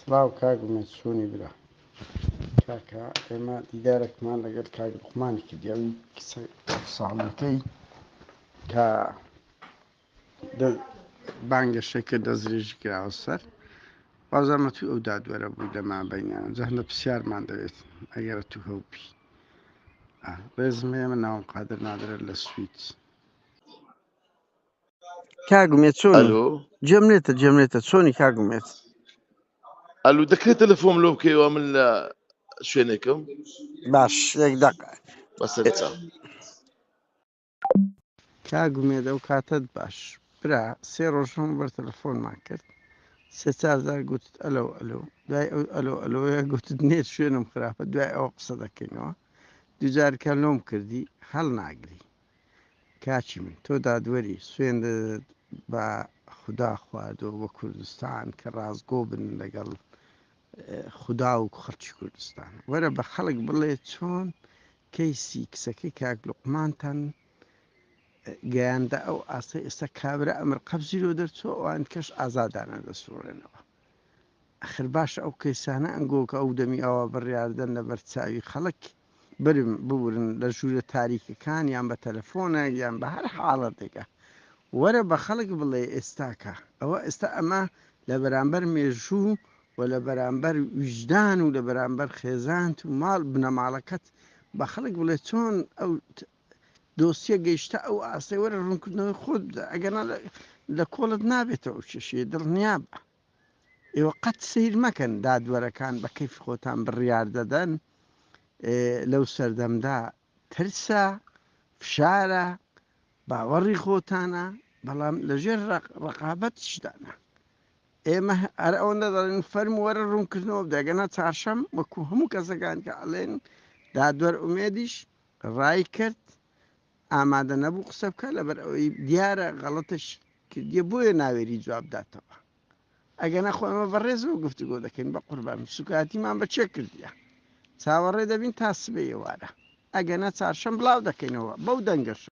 سڵاو کاگومێت چۆنی برا کاکە ئێمە دیدارێکمان لەگەڵ کاک لوقمانی کردیاوی ساڵەکەی کە بانگەشەکە دەستدرێژی کراوە سەر بازارمە تو ئەو دادوەرە بوو لەمان بینیان جەهنە پرسیارمان دەوێت ئەگەرە تو هەوپی ڕێزم ئێمە ناوم قادر نادرێت لە سویت کاگومێت چۆنی الو جێمرێتە چۆنی کاگومێت الو دەکرێت تەلەفۆم لۆ بکەیەوە من لە شوێنێکم باش یەک دقە بەسەرچە کاگومێت ئەو کاتت باش برا سێ ڕۆژەم بەر تەلەفۆنمان کرد سێ چارزار گوتت ئەلۆ ئەلۆ دوای ئەو ئەلۆ ئەلۆیە گوتت نێت شوێنم خراپە دوای ئەوە قسە دەکەینەوە دوجارکە لۆم کردی هەڵ ناگری کاچی من تۆ دادوەری سوێن بە خوددا خواردەوە بە کوردستان کە ڕازگۆ بن لەگەڵ خوددا و خەڵکی کوردستان وەرە بە خەڵک بڵێ چۆن کەیسی کسەکەی کاک لوقمانتان گەیاندە ئەو ئاستی ئێستا کابرا ئەمر قەبزیرۆ دەرچۆ ئەوان کەش ئازادانە دەسوڕێنەوە ئەخر باشە ئەو کەیسانە ئەنگۆکە ئەو دەمی ئەوە بڕیاردەن لە بەرچاوی خەڵک برم بورن لە ژوورە تاریکەکان یان بە تەلەفۆنە یان بە هەر حاڵەتێکە وەرە بە خەڵک بڵێ ئێستاکە ئەوە ئێستا ئەمە لە بەرامبەر مێژوو و لە بەرامبەر ویژدان و لە بەرامبەر خێزانت و ماڵ بنەماڵەکەت بە خەڵک بڵێ چۆن ئەو دۆسیە گەیشتە ئەو ئاستی وەرە ڕوونکردنەوەی خۆت ئەگەنا لە کۆڵت نابێتەوە چێشیە دڵنیا بە ئێوە قەت سیر مەکەن دادوەرەکان بە کەیف خۆتان بڕیار دەدەن لەو سەردەمدا ترسە فشارە باوەڕی خۆتانە بەڵام لەژێر ڕقابەت شدانە ئێمە هەر ئەوەندە دەڵێن فەرم وەرە ڕوونکردنەوە بدەگەنە چارشەم وەکو هەموو کەسەکان کە ئەڵێن دادوەر ئومێدیش ڕای کرد ئامادە نەبوو قسە بکە لەبەر ئەوەی دیارە غەڵەتش کردیە بۆیە ناوێری جوابداتەوە ئەگە نەخۆمە بەڕێزەوە گفتوگۆ دەکەین بە قوربان سوکاتیمان بەچێ کردیە چاوەڕێ دەبین تا سبەی ئێوارە ئەگەنە چارشەم بڵاو دەکەینەوە بەو دەنگەش